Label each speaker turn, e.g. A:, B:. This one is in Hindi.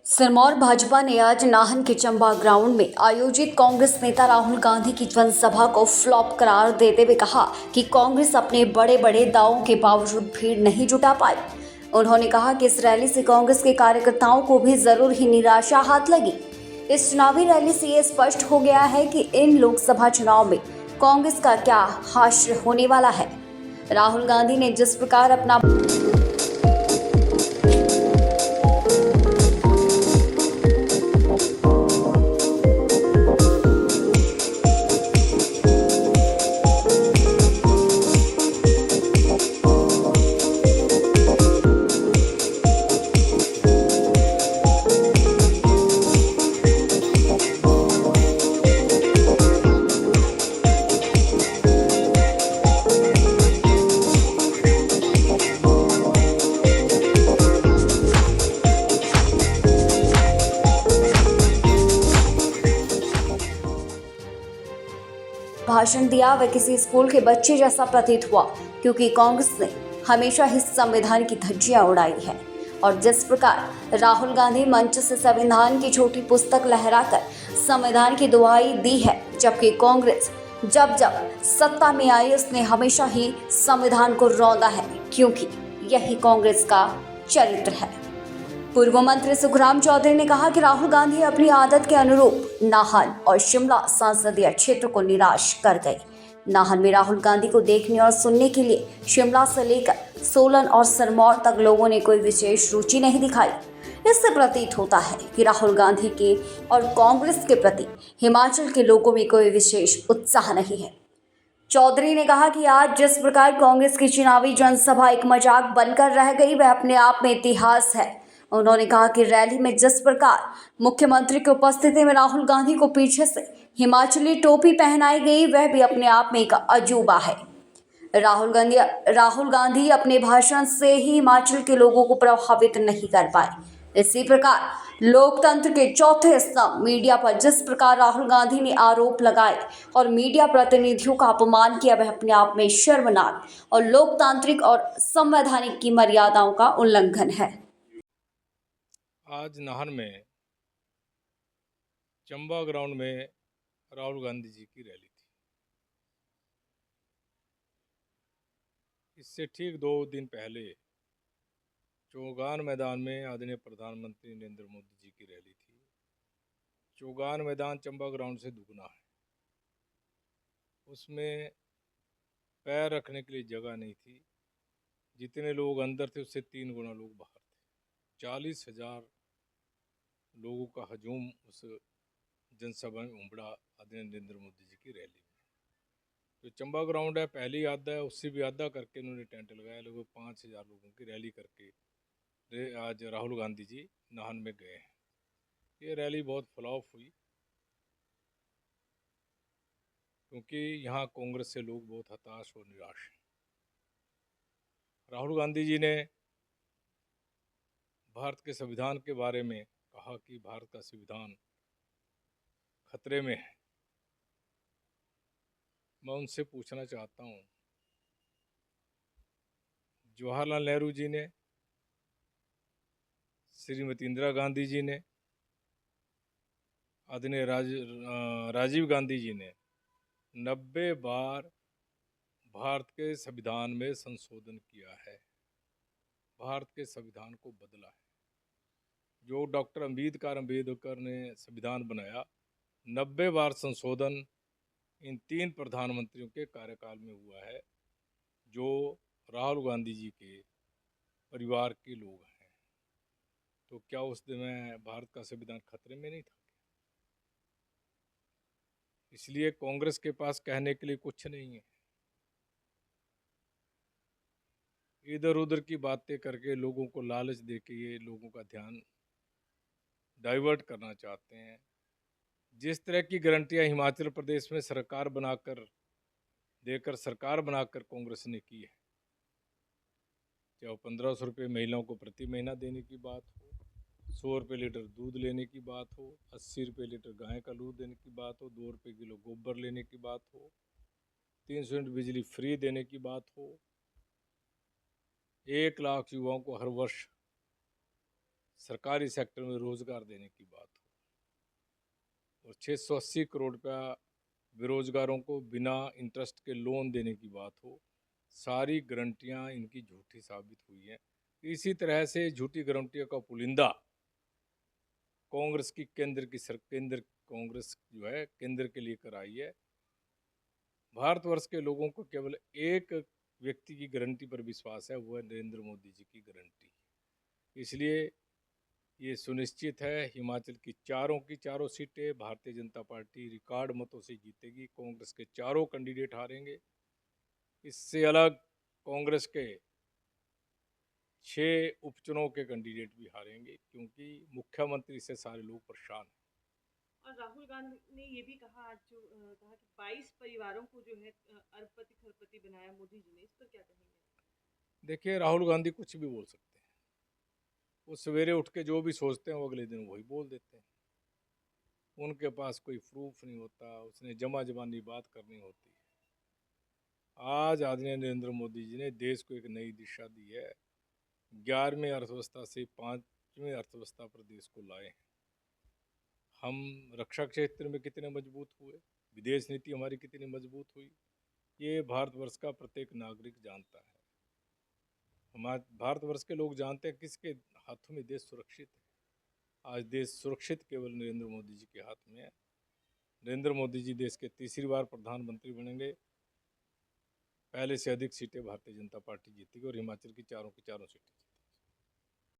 A: सिरमौर भाजपा ने आज नाहन के चंबा ग्राउंड में आयोजित कांग्रेस नेता राहुल गांधी की जनसभा को फ्लॉप करार देते हुए कहा कि कांग्रेस अपने बड़े बड़े दावों के बावजूद भीड़ नहीं जुटा पाई। उन्होंने कहा कि इस रैली से कांग्रेस के कार्यकर्ताओं को भी जरूर ही निराशा हाथ लगी। इस चुनावी रैली से ये स्पष्ट हो गया है कि इन लोकसभा चुनाव में कांग्रेस का क्या हाशिर होने वाला है। राहुल गांधी ने जिस प्रकार अपना भाषण दिया वह किसी स्कूल के बच्चे जैसा प्रतीत हुआ, क्योंकि कांग्रेस ने हमेशा ही संविधान की धज्जियां उड़ाई है। और जिस प्रकार राहुल गांधी मंच से संविधान की छोटी पुस्तक लहराकर संविधान की दुहाई दी है, जबकि कांग्रेस जब जब सत्ता में आई उसने हमेशा ही संविधान को रौंदा है, क्योंकि यही कांग्रेस का चरित्र है। पूर्व मंत्री सुखराम चौधरी ने कहा कि राहुल गांधी अपनी आदत के अनुरूप नाहन और शिमला संसदीय क्षेत्र को निराश कर गए। नाहन में राहुल गांधी को देखने और सुनने के लिए शिमला से लेकर सोलन और सिरमौर तक लोगों ने कोई विशेष रुचि नहीं दिखाई। इससे प्रतीत होता है कि राहुल गांधी के और कांग्रेस के प्रति हिमाचल के लोगों में कोई विशेष उत्साह नहीं है। चौधरी ने कहा कि आज जिस प्रकार कांग्रेस की चुनावी जनसभा एक मजाक बनकर रह गई, वह अपने आप में इतिहास है। उन्होंने कहा कि रैली में जिस प्रकार मुख्यमंत्री की उपस्थिति में राहुल गांधी को पीछे से हिमाचली टोपी पहनाई गई, वह भी अपने आप में एक अजूबा है। राहुल गांधी अपने भाषण से ही हिमाचल के लोगों को प्रभावित नहीं कर पाए। इसी प्रकार लोकतंत्र के चौथे स्तंभ मीडिया पर जिस प्रकार राहुल गांधी ने आरोप लगाए और मीडिया प्रतिनिधियों का अपमान किया, वह अपने आप में शर्मनाक और लोकतांत्रिक और संवैधानिक की मर्यादाओं का उल्लंघन है।
B: आज नाहन में चंबा ग्राउंड में राहुल गांधी जी की रैली थी। इससे ठीक 2 दिन पहले चौगान मैदान में आदरणीय प्रधानमंत्री नरेंद्र मोदी जी की रैली थी। चौगान मैदान चंबा ग्राउंड से दुगना है। उसमें पैर रखने के लिए जगह नहीं थी। जितने लोग अंदर थे उससे 3 गुना लोग बाहर थे। 40,000 लोगों का हजूम उस जनसभा में उमड़ा आदरणीय नरेंद्र मोदी जी की रैली में। जो चंबा ग्राउंड है, पहली आधा है, उससे भी आधा करके उन्होंने टेंट लगाया। लगभग 5,000 लोगों की रैली करके आज राहुल गांधी जी नाहन में गए हैं। ये रैली बहुत फ्लॉप हुई, क्योंकि यहाँ कांग्रेस से लोग बहुत हताश और निराश हैं। राहुल गांधी जी ने भारत के संविधान के बारे में कहा कि भारत का संविधान खतरे में है। मैं उनसे पूछना चाहता हूँ, जवाहरलाल नेहरू जी ने, श्रीमती इंदिरा गांधी जी ने, आदरणीय राजीव गांधी जी ने 90 बार भारत के संविधान में संशोधन किया है, भारत के संविधान को बदला है। जो डॉक्टर अम्बेडकर ने संविधान बनाया, 90 बार संशोधन इन 3 प्रधानमंत्रियों के कार्यकाल में हुआ है, जो राहुल गांधी जी के परिवार के लोग हैं। तो क्या उस समय भारत का संविधान खतरे में नहीं था? इसलिए कांग्रेस के पास कहने के लिए कुछ नहीं है। इधर उधर की बातें करके लोगों को लालच देके ये लोगों का ध्यान डाइवर्ट करना चाहते हैं। जिस तरह की गारंटियां हिमाचल प्रदेश में सरकार बनाकर कांग्रेस ने की है, चाहे वो 1,500 रुपये महिलाओं को प्रति महीना देने की बात हो, 100 रुपये लीटर दूध लेने की बात हो, 80 रुपये लीटर गाय का दूध देने की बात हो, 2 रुपये किलो गोबर लेने की बात हो, 300 यूनिट बिजली फ्री देने की बात हो, 1 लाख युवाओं को हर वर्ष सरकारी सेक्टर में रोजगार देने की बात हो और 680 करोड़ रुपया बेरोजगारों को बिना इंटरेस्ट के लोन देने की बात हो, सारी गारंटियां इनकी झूठी साबित हुई हैं। इसी तरह से झूठी गारंटियों का पुलिंदा कांग्रेस की केंद्र कांग्रेस जो है केंद्र के लिए कराई है। भारतवर्ष के लोगों को केवल एक व्यक्ति की गारंटी पर विश्वास है, वो है नरेंद्र मोदी जी की गारंटी। इसलिए ये सुनिश्चित है हिमाचल की चारों सीटें भारतीय जनता पार्टी रिकॉर्ड मतों से जीतेगी। कांग्रेस के चारों कैंडिडेट हारेंगे। इससे अलग कांग्रेस के 6 उपचुनाव के कैंडिडेट भी हारेंगे, क्योंकि मुख्यमंत्री से सारे लोग परेशान हैं।
C: और राहुल गांधी ने ये भी कहा आज जो कहा कि 22 परिवारों को जो है अरबपति खरबपति बनाया मोदी जी ने, इस पर क्या कहेंगे?
B: देखिए, राहुल गांधी कुछ भी बोल सकते हैं। वो सवेरे उठ के जो भी सोचते हैं वो अगले दिन वही बोल देते हैं। उनके पास कोई प्रूफ नहीं होता, उसने जमा जबानी बात करनी होती है। आज आदरणीय नरेंद्र मोदी जी ने देश को एक नई दिशा दी है। 11वीं अर्थव्यवस्था से 5वीं अर्थव्यवस्था पर देश को लाए हैं। हम रक्षा क्षेत्र में कितने मजबूत हुए, विदेश नीति हमारी कितनी मजबूत हुई, ये भारतवर्ष का प्रत्येक नागरिक जानता है। हमारे भारतवर्ष के लोग जानते हैं किसके हाथों में देश सुरक्षित है। आज देश सुरक्षित केवल नरेंद्र मोदी जी के हाथ में है। नरेंद्र मोदी जी देश के तीसरी बार प्रधानमंत्री बनेंगे। पहले से अधिक सीटें भारतीय जनता पार्टी जीतेगी और हिमाचल की चारों सीटें।